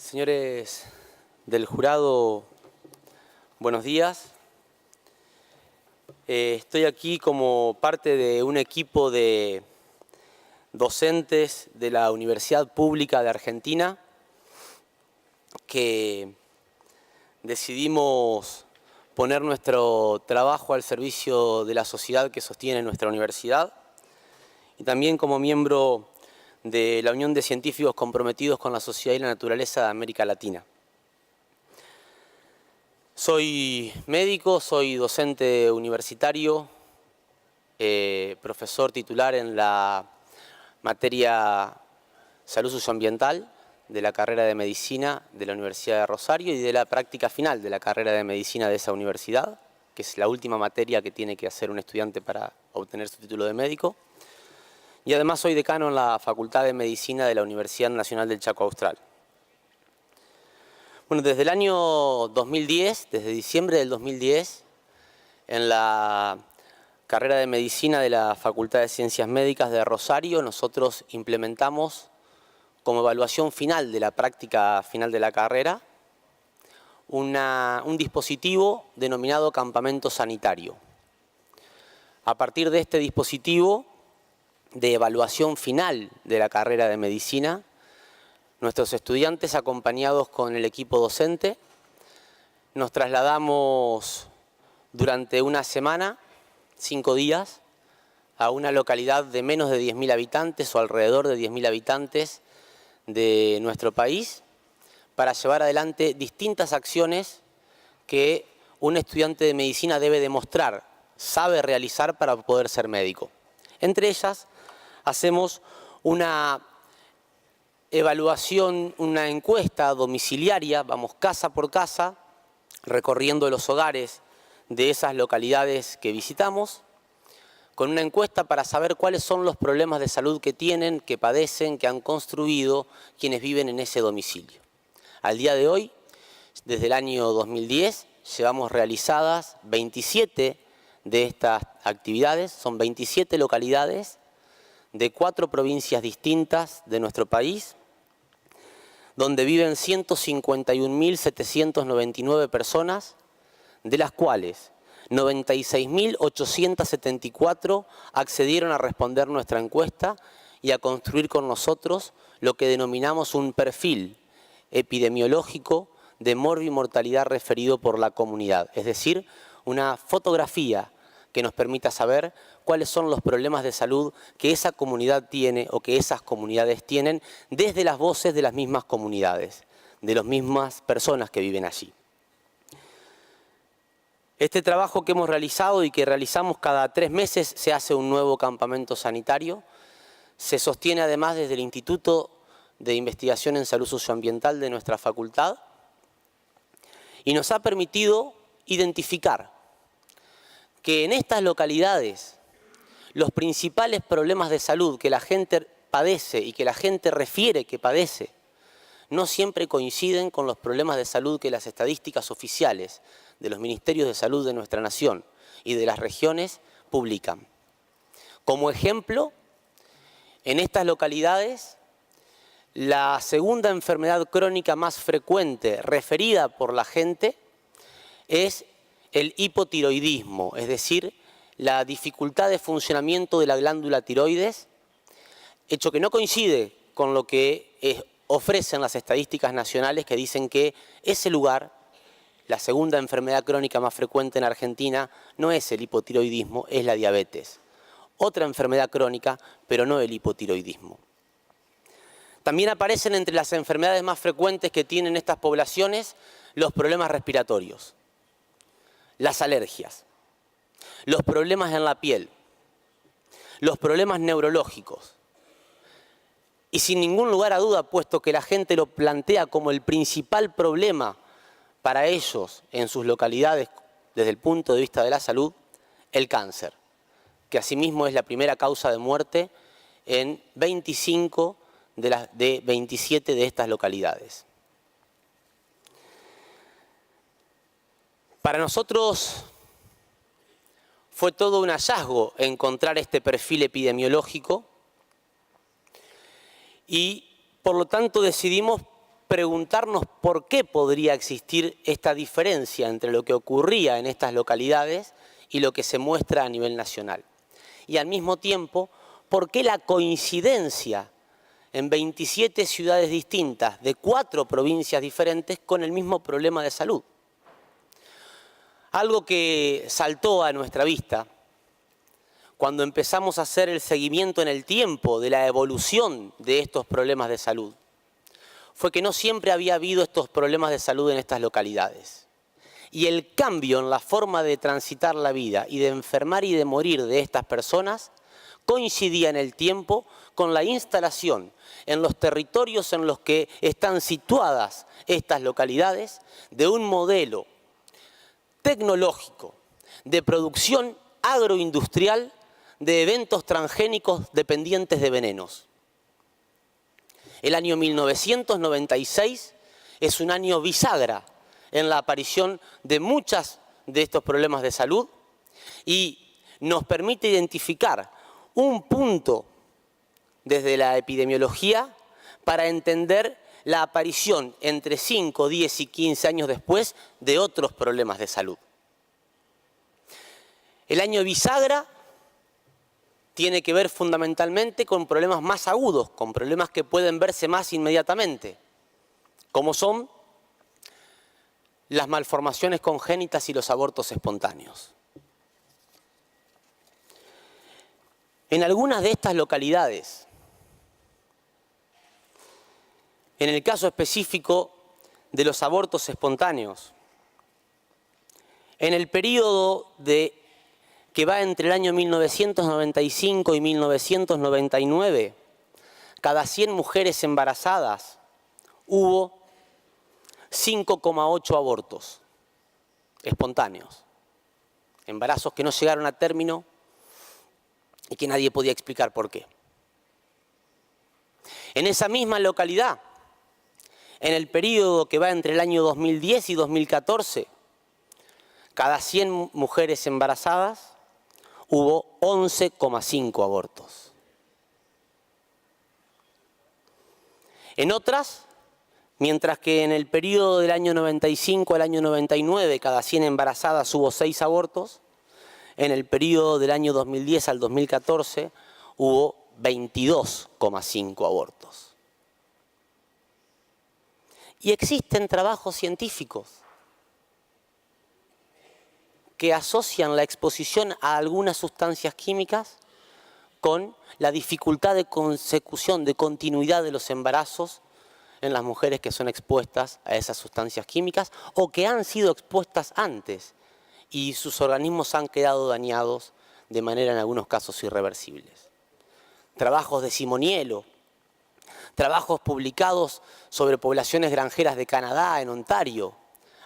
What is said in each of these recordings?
Señores del jurado, buenos días. Estoy aquí como parte de un equipo de docentes de la Universidad Pública de Argentina que decidimos poner nuestro trabajo al servicio de la sociedad que sostiene nuestra universidad, y también como miembro de la Unión de Científicos Comprometidos con la Sociedad y la Naturaleza de América Latina. Soy médico, soy docente universitario, profesor titular en la materia Salud Socioambiental de la carrera de Medicina de la Universidad de Rosario y de la práctica final de la carrera de Medicina de esa universidad, que es la última materia que tiene que hacer un estudiante para obtener su título de médico. Y además soy decano en la Facultad de Medicina de la Universidad Nacional del Chaco Austral. Bueno, desde el año 2010, desde diciembre del 2010, en la carrera de Medicina de la Facultad de Ciencias Médicas de Rosario, nosotros implementamos como evaluación final de la práctica final de la carrera un dispositivo denominado campamento sanitario. A partir de este dispositivo de evaluación final de la carrera de Medicina, nuestros estudiantes, acompañados con el equipo docente, nos trasladamos durante una semana, 5 días, a una localidad de menos de 10.000 habitantes o alrededor de 10.000 habitantes de nuestro país para llevar adelante distintas acciones que un estudiante de medicina debe demostrar, sabe realizar para poder ser médico. Entre ellas, hacemos una evaluación, una encuesta domiciliaria, vamos casa por casa, recorriendo los hogares de esas localidades que visitamos, con una encuesta para saber cuáles son los problemas de salud que tienen, que padecen, que han construido quienes viven en ese domicilio. Al día de hoy, desde el año 2010, llevamos realizadas 27 de estas actividades, son 27 localidades de 4 provincias distintas de nuestro país, donde viven 151.799 personas, de las cuales 96.874 accedieron a responder nuestra encuesta y a construir con nosotros lo que denominamos un perfil epidemiológico de morbimortalidad referido por la comunidad, es decir, una fotografía que nos permita saber cuáles son los problemas de salud que esa comunidad tiene o que esas comunidades tienen desde las voces de las mismas comunidades, de las mismas personas que viven allí. Este trabajo que hemos realizado y que realizamos cada 3 meses, se hace un nuevo campamento sanitario, se sostiene además desde el Instituto de Investigación en Salud Socioambiental de nuestra facultad y nos ha permitido identificar que en estas localidades los principales problemas de salud que la gente padece y que la gente refiere que padece no siempre coinciden con los problemas de salud que las estadísticas oficiales de los ministerios de salud de nuestra nación y de las regiones publican. Como ejemplo, en estas localidades, la segunda enfermedad crónica más frecuente referida por la gente es el hipotiroidismo, es decir, la dificultad de funcionamiento de la glándula tiroides, hecho que no coincide con lo que ofrecen las estadísticas nacionales que dicen que ese lugar, la segunda enfermedad crónica más frecuente en Argentina, no es el hipotiroidismo, es la diabetes. Otra enfermedad crónica, pero no el hipotiroidismo. También aparecen entre las enfermedades más frecuentes que tienen estas poblaciones los problemas respiratorios, las alergias, los problemas en la piel, los problemas neurológicos. Y sin ningún lugar a duda, puesto que la gente lo plantea como el principal problema para ellos en sus localidades desde el punto de vista de la salud, el cáncer, que asimismo es la primera causa de muerte en 25 de 27 de estas localidades. Para nosotros fue todo un hallazgo encontrar este perfil epidemiológico y por lo tanto decidimos preguntarnos por qué podría existir esta diferencia entre lo que ocurría en estas localidades y lo que se muestra a nivel nacional. Y al mismo tiempo, por qué la coincidencia en 27 ciudades distintas de 4 provincias diferentes con el mismo problema de salud. Algo que saltó a nuestra vista cuando empezamos a hacer el seguimiento en el tiempo de la evolución de estos problemas de salud fue que no siempre había habido estos problemas de salud en estas localidades. Y el cambio en la forma de transitar la vida y de enfermar y de morir de estas personas coincidía en el tiempo con la instalación en los territorios en los que están situadas estas localidades de un modelo tecnológico de producción agroindustrial de eventos transgénicos dependientes de venenos. El año 1996 es un año bisagra en la aparición de muchos de estos problemas de salud y nos permite identificar un punto desde la epidemiología para entender la aparición entre 5, 10 y 15 años después de otros problemas de salud. El año bisagra tiene que ver fundamentalmente con problemas más agudos, con problemas que pueden verse más inmediatamente, como son las malformaciones congénitas y los abortos espontáneos. En algunas de estas localidades, en el caso específico de los abortos espontáneos, en el periodo que va entre el año 1995 y 1999, cada 100 mujeres embarazadas hubo 5,8 abortos espontáneos, embarazos que no llegaron a término y que nadie podía explicar por qué. En esa misma localidad, en el periodo que va entre el año 2010 y 2014, cada 100 mujeres embarazadas hubo 11,5 abortos. En otras, mientras que en el periodo del año 95 al año 99, cada 100 embarazadas hubo 6 abortos, en el periodo del año 2010 al 2014 hubo 22,5 abortos. Y existen trabajos científicos que asocian la exposición a algunas sustancias químicas con la dificultad de consecución, de continuidad de los embarazos en las mujeres que son expuestas a esas sustancias químicas o que han sido expuestas antes y sus organismos han quedado dañados de manera en algunos casos irreversibles. Trabajos de Simoniello, trabajos publicados sobre poblaciones granjeras de Canadá, en Ontario,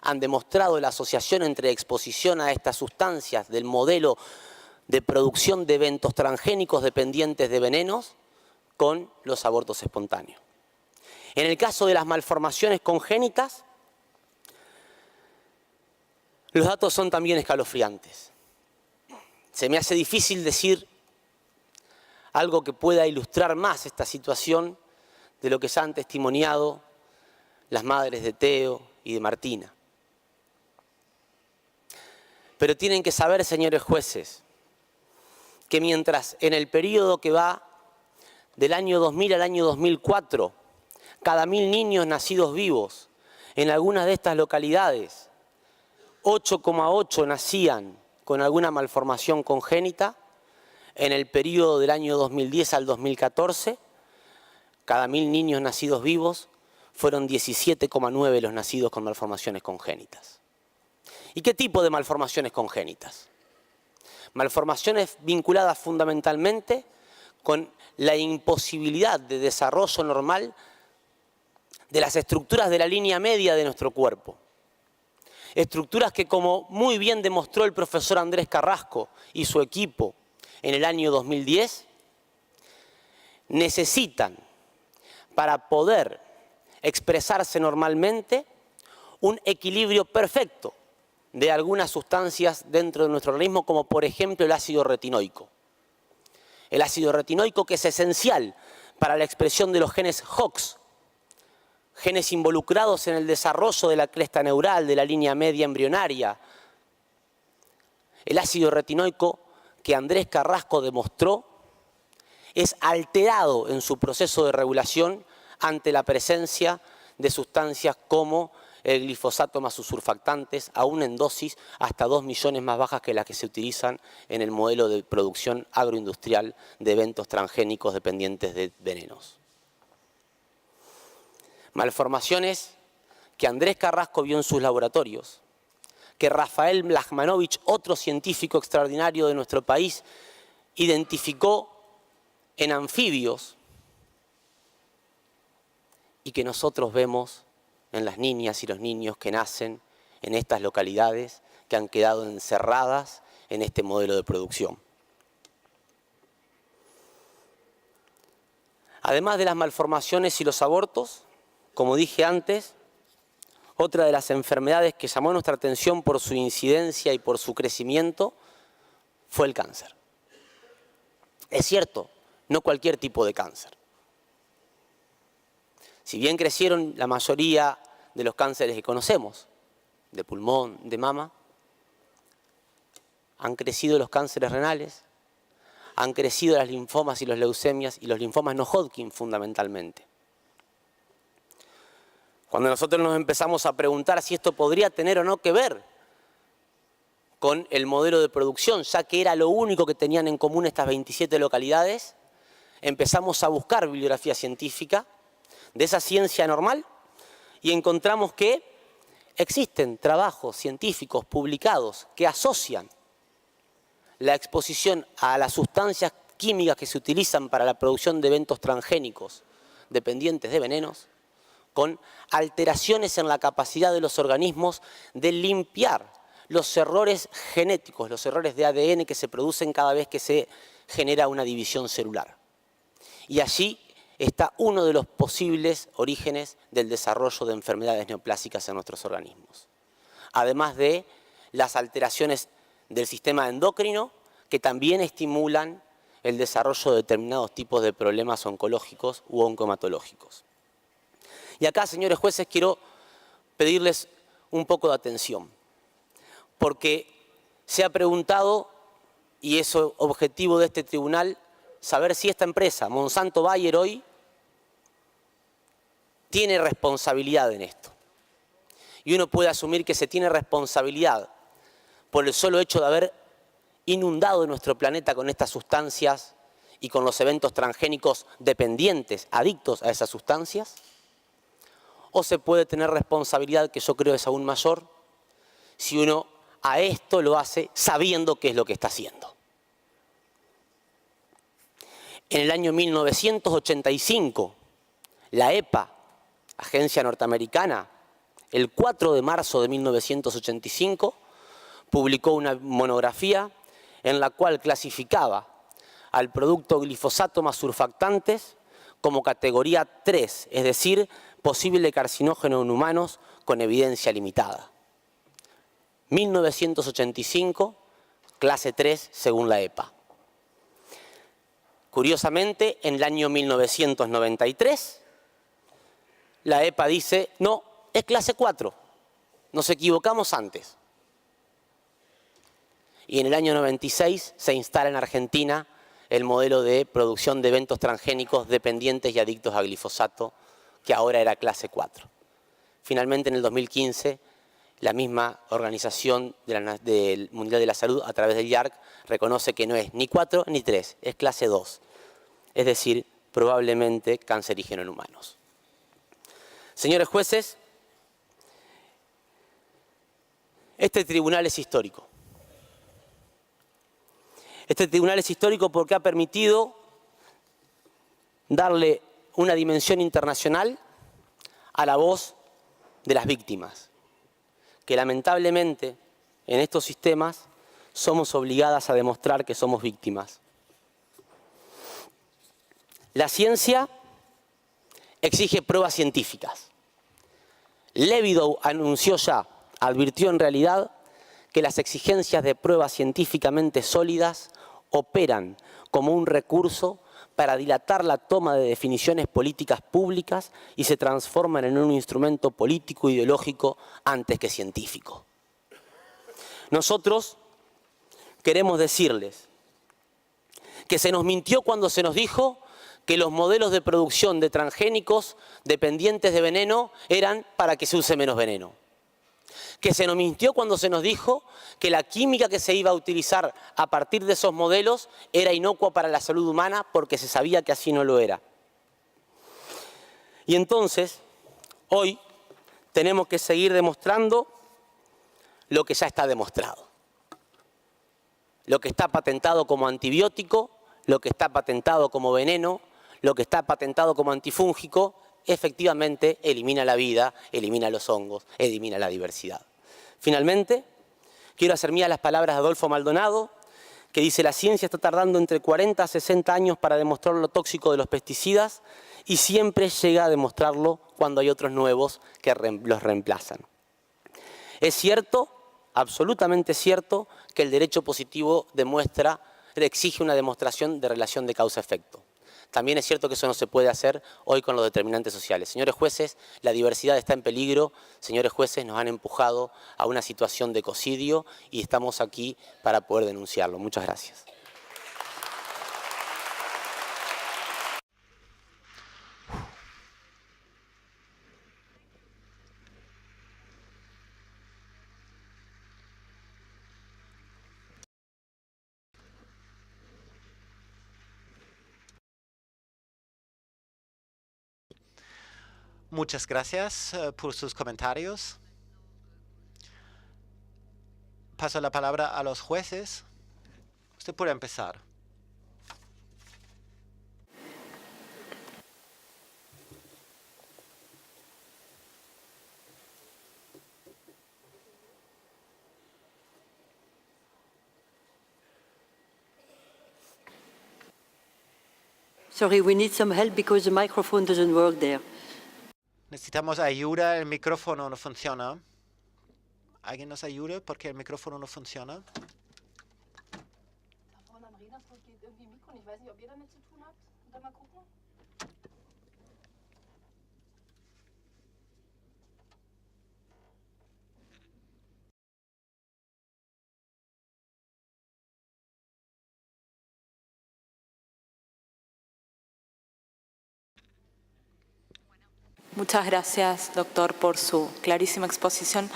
han demostrado la asociación entre exposición a estas sustancias del modelo de producción de eventos transgénicos dependientes de venenos con los abortos espontáneos. En el caso de las malformaciones congénitas, los datos son también escalofriantes. Se me hace difícil decir algo que pueda ilustrar más esta situación de lo que ya han testimoniado las madres de Teo y de Martina. Pero tienen que saber, señores jueces, que mientras en el periodo que va del año 2000 al año 2004, cada 1000 niños nacidos vivos, en algunas de estas localidades, 8,8 nacían con alguna malformación congénita, en el periodo del año 2010 al 2014, cada 1000 niños nacidos vivos, fueron 17,9 los nacidos con malformaciones congénitas. ¿Y qué tipo de malformaciones congénitas? Malformaciones vinculadas fundamentalmente con la imposibilidad de desarrollo normal de las estructuras de la línea media de nuestro cuerpo. Estructuras que, como muy bien demostró el profesor Andrés Carrasco y su equipo en el año 2010, necesitan, para poder expresarse normalmente, un equilibrio perfecto de algunas sustancias dentro de nuestro organismo, como por ejemplo el ácido retinoico. El ácido retinoico, que es esencial para la expresión de los genes HOX, genes involucrados en el desarrollo de la cresta neural, de la línea media embrionaria. El ácido retinoico que Andrés Carrasco demostró es alterado en su proceso de regulación ante la presencia de sustancias como el glifosato más sus surfactantes, aún en dosis hasta 2 millones más bajas que las que se utilizan en el modelo de producción agroindustrial de eventos transgénicos dependientes de venenos. Malformaciones que Andrés Carrasco vio en sus laboratorios, que Rafael Blachmanovich, otro científico extraordinario de nuestro país, identificó en anfibios y que nosotros vemos en las niñas y los niños que nacen en estas localidades que han quedado encerradas en este modelo de producción. Además de las malformaciones y los abortos, como dije antes, otra de las enfermedades que llamó nuestra atención por su incidencia y por su crecimiento fue el cáncer. Es cierto, no cualquier tipo de cáncer. Si bien crecieron la mayoría de los cánceres que conocemos, de pulmón, de mama, han crecido los cánceres renales, han crecido las linfomas y las leucemias y los linfomas no Hodgkin fundamentalmente. Cuando nosotros nos empezamos a preguntar si esto podría tener o no que ver con el modelo de producción, ya que era lo único que tenían en común estas 27 localidades, empezamos a buscar bibliografía científica de esa ciencia normal y encontramos que existen trabajos científicos publicados que asocian la exposición a las sustancias químicas que se utilizan para la producción de eventos transgénicos dependientes de venenos con alteraciones en la capacidad de los organismos de limpiar los errores genéticos, los errores de ADN que se producen cada vez que se genera una división celular. Y allí está uno de los posibles orígenes del desarrollo de enfermedades neoplásicas en nuestros organismos. Además de las alteraciones del sistema endocrino que también estimulan el desarrollo de determinados tipos de problemas oncológicos u oncohematológicos. Y acá, señores jueces, quiero pedirles un poco de atención, porque se ha preguntado, y es objetivo de este tribunal, saber si esta empresa, Monsanto Bayer, hoy tiene responsabilidad en esto. Y uno puede asumir que se tiene responsabilidad por el solo hecho de haber inundado nuestro planeta con estas sustancias y con los eventos transgénicos dependientes, adictos a esas sustancias. O se puede tener responsabilidad, que yo creo es aún mayor, si uno a esto lo hace sabiendo qué es lo que está haciendo. En el año 1985, la EPA, agencia norteamericana, el 4 de marzo de 1985, publicó una monografía en la cual clasificaba al producto glifosato más surfactantes como categoría 3, es decir, posible carcinógeno en humanos con evidencia limitada. 1985, clase 3 según la EPA. Curiosamente, en el año 1993, la EPA dice, no, es clase 4, nos equivocamos antes. Y en el año 96 se instala en Argentina el modelo de producción de eventos transgénicos dependientes y adictos a glifosato, que ahora era clase 4. Finalmente, en el 2015, la misma Organización del Mundial de la Salud, a través del IARC, reconoce que no es ni 4 ni 3, es clase 2. Es decir, probablemente cancerígeno en humanos. Señores jueces, este tribunal es histórico. Este tribunal es histórico porque ha permitido darle una dimensión internacional a la voz de las víctimas, que lamentablemente en estos sistemas somos obligadas a demostrar que somos víctimas. La ciencia exige pruebas científicas. Levidow anunció ya, advirtió en realidad, que las exigencias de pruebas científicamente sólidas operan como un recurso para dilatar la toma de definiciones políticas públicas y se transforman en un instrumento político ideológico antes que científico. Nosotros queremos decirles que se nos mintió cuando se nos dijo que los modelos de producción de transgénicos dependientes de veneno eran para que se use menos veneno. Que se nos mintió cuando se nos dijo que la química que se iba a utilizar a partir de esos modelos era inocua para la salud humana porque se sabía que así no lo era. Y entonces, hoy tenemos que seguir demostrando lo que ya está demostrado. Lo que está patentado como antibiótico, lo que está patentado como veneno, lo que está patentado como antifúngico, efectivamente elimina la vida, elimina los hongos, elimina la diversidad. Finalmente, quiero hacer mías las palabras de Adolfo Maldonado, que dice: la ciencia está tardando entre 40 a 60 años para demostrar lo tóxico de los pesticidas y siempre llega a demostrarlo cuando hay otros nuevos que los reemplazan. Es cierto, absolutamente cierto, que el derecho positivo exige una demostración de relación de causa-efecto. También es cierto que eso no se puede hacer hoy con los determinantes sociales. Señores jueces, la diversidad está en peligro. Señores jueces, nos han empujado a una situación de ecocidio y estamos aquí para poder denunciarlo. Muchas gracias. Muchas gracias por sus comentarios. Paso la palabra a los jueces. Usted puede empezar. Sorry, we need some help because the microphone doesn't work there. Necesitamos ayuda, el micrófono no funciona. ¿Alguien nos ayuda porque el micrófono no funciona? Muchas gracias, doctor, por su clarísima exposición.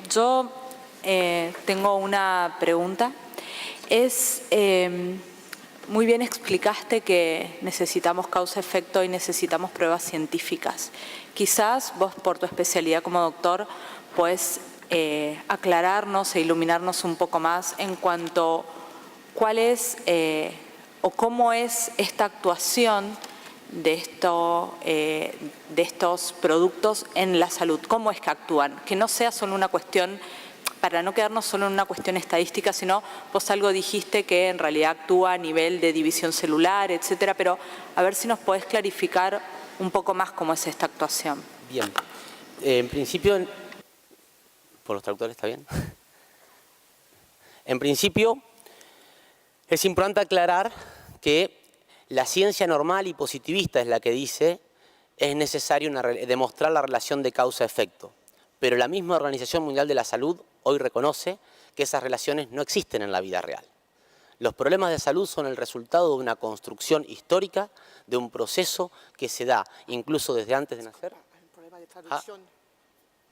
Yo tengo una pregunta. Muy bien explicaste que necesitamos causa-efecto y necesitamos pruebas científicas. Quizás vos, por tu especialidad como doctor, puedes aclararnos e iluminarnos un poco más en cuanto cuál es o cómo es esta actuación de estos productos en la salud. ¿Cómo es que actúan? Que no sea solo una cuestión, para no quedarnos solo en una cuestión estadística, sino vos algo dijiste que en realidad actúa a nivel de división celular, etcétera, pero a ver si nos podés clarificar un poco más cómo es esta actuación. Bien. En principio, ¿por los traductores está bien? En principio, es importante aclarar que la ciencia normal y positivista es la que dice es necesario demostrar la relación de causa-efecto. Pero la misma Organización Mundial de la Salud hoy reconoce que esas relaciones no existen en la vida real. Los problemas de salud son el resultado de una construcción histórica, de un proceso que se da incluso desde antes de nacer. El problema de traducción.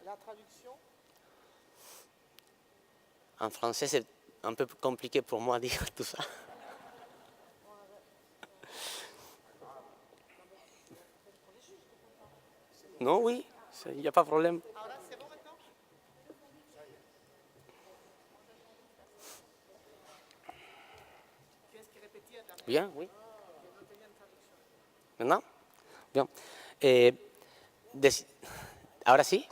La traducción. En francés c'est un peu compliqué pour moi dire tout ça. Non, oui, il n'y a pas de problème. Bien, oui. ¿Verdad? Bien. Ahora sí.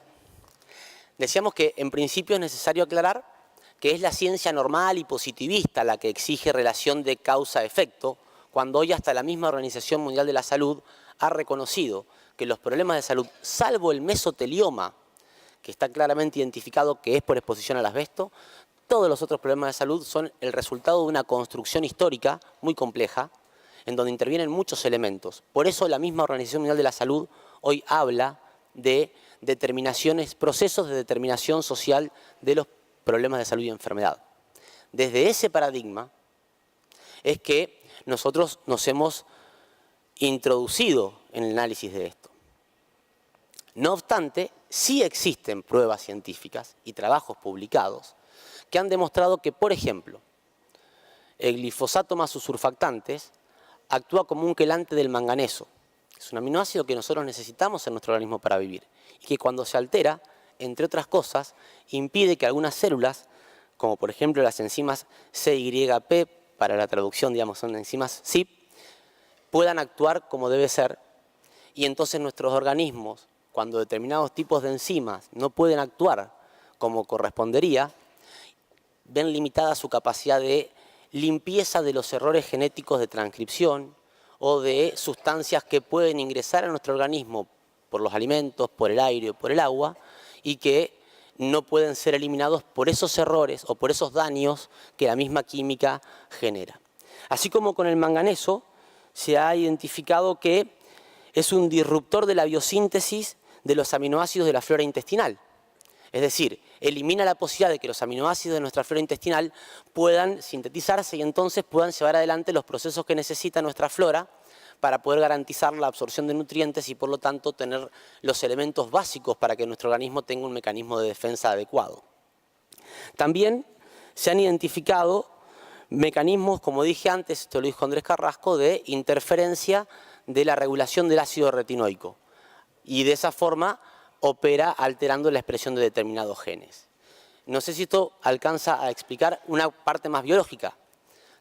Decíamos que en principio es necesario aclarar que es la ciencia normal y positivista la que exige relación de causa-efecto, cuando hoy hasta la misma Organización Mundial de la Salud ha reconocido que los problemas de salud, salvo el mesotelioma, que está claramente identificado que es por exposición al asbesto, todos los otros problemas de salud son el resultado de una construcción histórica muy compleja, en donde intervienen muchos elementos. Por eso la misma Organización Mundial de la Salud hoy habla de determinaciones, procesos de determinación social de los problemas de salud y enfermedad. Desde ese paradigma es que nosotros nos hemos introducido en el análisis de esto. No obstante, sí existen pruebas científicas y trabajos publicados que han demostrado que, por ejemplo, el glifosato más sus surfactantes actúa como un quelante del manganeso. Es un aminoácido que nosotros necesitamos en nuestro organismo para vivir y que cuando se altera, entre otras cosas, impide que algunas células, como por ejemplo las enzimas CYP, para la traducción, digamos, son enzimas CYP, puedan actuar como debe ser. Y entonces nuestros organismos, cuando determinados tipos de enzimas no pueden actuar como correspondería, ven limitada su capacidad de limpieza de los errores genéticos de transcripción o de sustancias que pueden ingresar a nuestro organismo por los alimentos, por el aire o por el agua y que no pueden ser eliminados por esos errores o por esos daños que la misma química genera. Así como con el manganeso se ha identificado que es un disruptor de la biosíntesis de los aminoácidos de la flora intestinal. Es decir, elimina la posibilidad de que los aminoácidos de nuestra flora intestinal puedan sintetizarse y entonces puedan llevar adelante los procesos que necesita nuestra flora para poder garantizar la absorción de nutrientes y por lo tanto tener los elementos básicos para que nuestro organismo tenga un mecanismo de defensa adecuado. También se han identificado mecanismos, como dije antes, esto lo dijo Andrés Carrasco, de interferencia de la regulación del ácido retinoico y de esa forma opera alterando la expresión de determinados genes. No sé si esto alcanza a explicar una parte más biológica,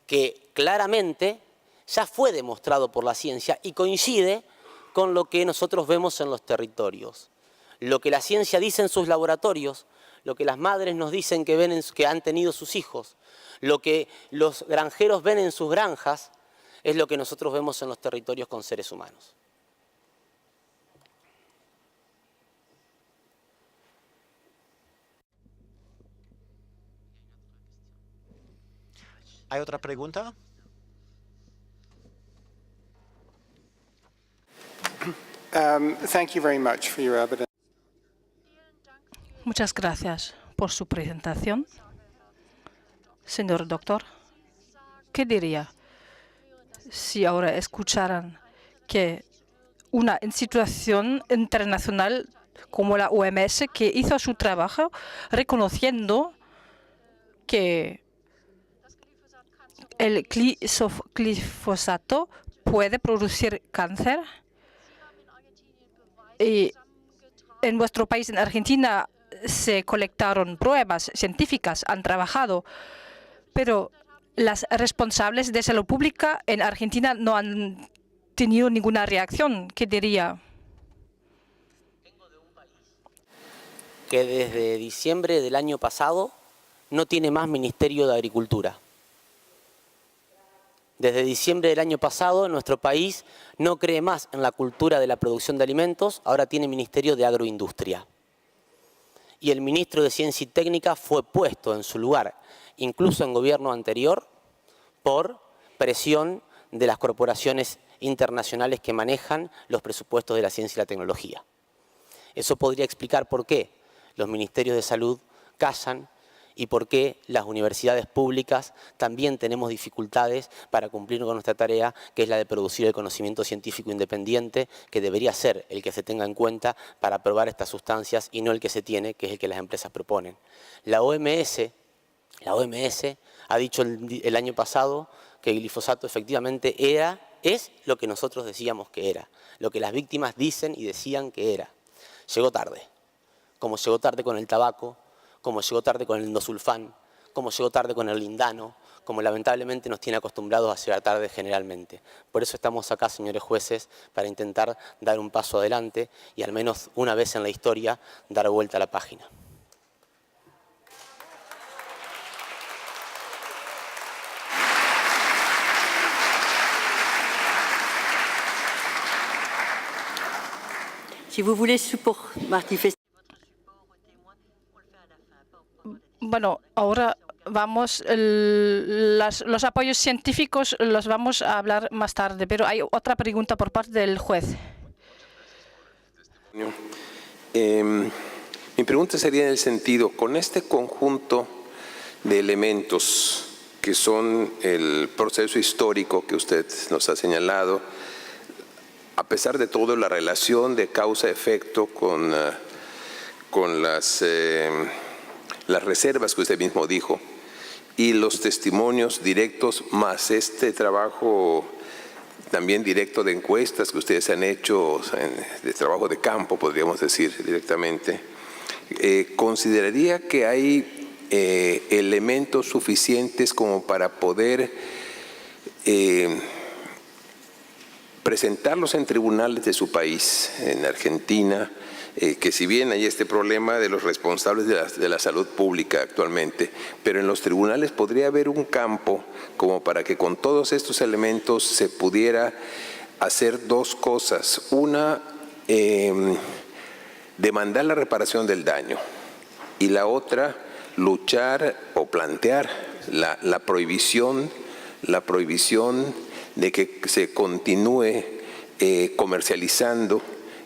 que claramente ya fue demostrado por la ciencia y coincide con lo que nosotros vemos en los territorios. Lo que la ciencia dice en sus laboratorios, lo que las madres nos dicen que han tenido sus hijos, lo que los granjeros ven en sus granjas, es lo que nosotros vemos en los territorios con seres humanos. ¿Hay otra pregunta? Thank you very much for your evidence. Muchas gracias por su presentación. Señor doctor, ¿qué diría si ahora escucharan que una institución internacional como la OMS, que hizo su trabajo reconociendo que el glifosato puede producir cáncer? Y en vuestro país, en Argentina, se colectaron pruebas científicas, han trabajado, pero las responsables de salud pública en Argentina no han tenido ninguna reacción. ¿Qué diría? Que desde diciembre del año pasado no tiene más Ministerio de Agricultura. Desde diciembre del año pasado nuestro país no cree más en la cultura de la producción de alimentos, ahora tiene Ministerio de Agroindustria. Y el ministro de Ciencia y Técnica fue puesto en su lugar, incluso en gobierno anterior, por presión de las corporaciones internacionales que manejan los presupuestos de la ciencia y la tecnología. Eso podría explicar por qué los ministerios de salud callan y por qué las universidades públicas también tenemos dificultades para cumplir con nuestra tarea, que es la de producir el conocimiento científico independiente, que debería ser el que se tenga en cuenta para probar estas sustancias y no el que se tiene, que es el que las empresas proponen. La OMS ha dicho el año pasado que el glifosato efectivamente es lo que nosotros decíamos que era, lo que las víctimas dicen y decían que era. Llegó tarde, como llegó tarde con el tabaco, como llegó tarde con el endosulfán, como llegó tarde con el lindano, como lamentablemente nos tiene acostumbrados a llegar tarde generalmente. Por eso estamos acá, señores jueces, para intentar dar un paso adelante y al menos una vez en la historia dar vuelta a la página. Si vous voulez manifester. Bueno, ahora los apoyos científicos los vamos a hablar más tarde, pero hay otra pregunta por parte del juez. Mi pregunta sería en el sentido, con este conjunto de elementos que son el proceso histórico que usted nos ha señalado, a pesar de todo la relación de causa-efecto con las reservas que usted mismo dijo y los testimonios directos más este trabajo también directo de encuestas que ustedes han hecho, de trabajo de campo, podríamos decir directamente, ¿consideraría que hay elementos suficientes como para poder presentarlos en tribunales de su país, en Argentina, que si bien hay este problema de los responsables de la salud pública actualmente, pero en los tribunales podría haber un campo como para que con todos estos elementos se pudiera hacer dos cosas? Una, demandar la reparación del daño, y la otra, luchar o plantear la prohibición de que se continúe comercializando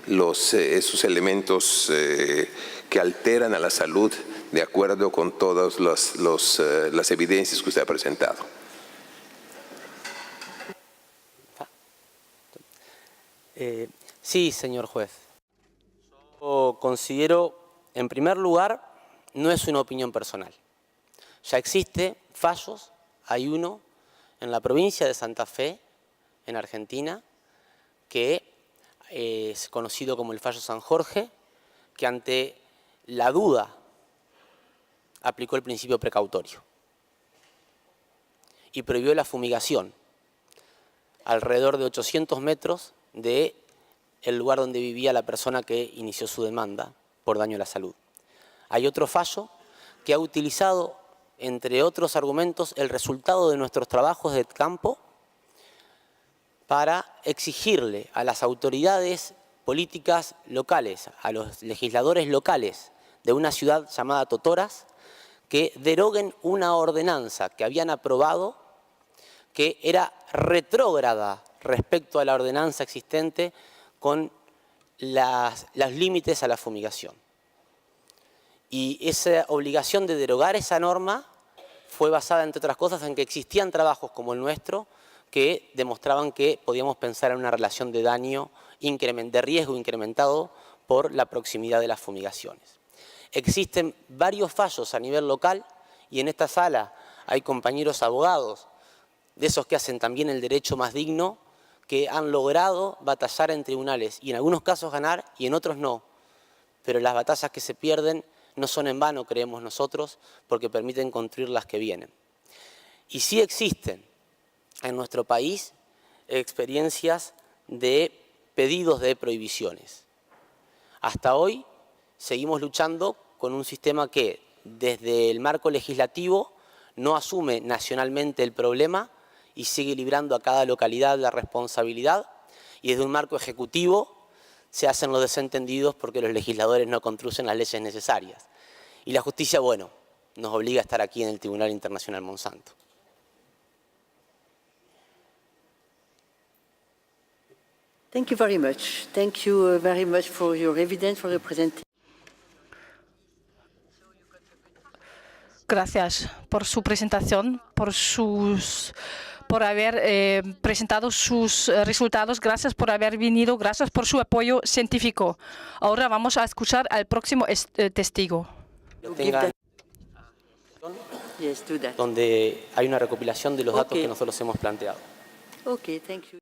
esos elementos que alteran a la salud de acuerdo con todas las evidencias que usted ha presentado. Sí, señor juez. Yo considero, en primer lugar, no es una opinión personal. Ya existe fallos, hay uno en la provincia de Santa Fe, en Argentina, que es conocido como el fallo San Jorge, que ante la duda aplicó el principio precautorio y prohibió la fumigación alrededor de 800 metros del lugar donde vivía la persona que inició su demanda por daño a la salud. Hay otro fallo que ha utilizado, entre otros argumentos, el resultado de nuestros trabajos de campo para exigirle a las autoridades políticas locales, a los legisladores locales de una ciudad llamada Totoras, que deroguen una ordenanza que habían aprobado que era retrógrada respecto a la ordenanza existente con los límites a la fumigación. Y esa obligación de derogar esa norma fue basada, entre otras cosas, en que existían trabajos como el nuestro que demostraban que podíamos pensar en una relación de daño, de riesgo incrementado por la proximidad de las fumigaciones. Existen varios fallos a nivel local y en esta sala hay compañeros abogados, de esos que hacen también el derecho más digno, que han logrado batallar en tribunales y en algunos casos ganar y en otros no. Pero las batallas que se pierden no son en vano, creemos nosotros, porque permiten construir las que vienen. Y sí existen en nuestro país experiencias de pedidos de prohibiciones. Hasta hoy seguimos luchando con un sistema que desde el marco legislativo no asume nacionalmente el problema y sigue librando a cada localidad la responsabilidad, y desde un marco ejecutivo se hacen los desentendidos porque los legisladores no construyen las leyes necesarias. Y la justicia, bueno, nos obliga a estar aquí en el Tribunal Internacional Monsanto. Thank you very much. Thank you very much for your evidence, for your presentation. Gracias por su presentación, por haber presentado sus resultados, gracias por haber venido, gracias por su apoyo científico. Ahora vamos a escuchar al próximo testigo. Yes, do that. Donde hay una recopilación de los datos que nosotros hemos planteado. Okay, thank you.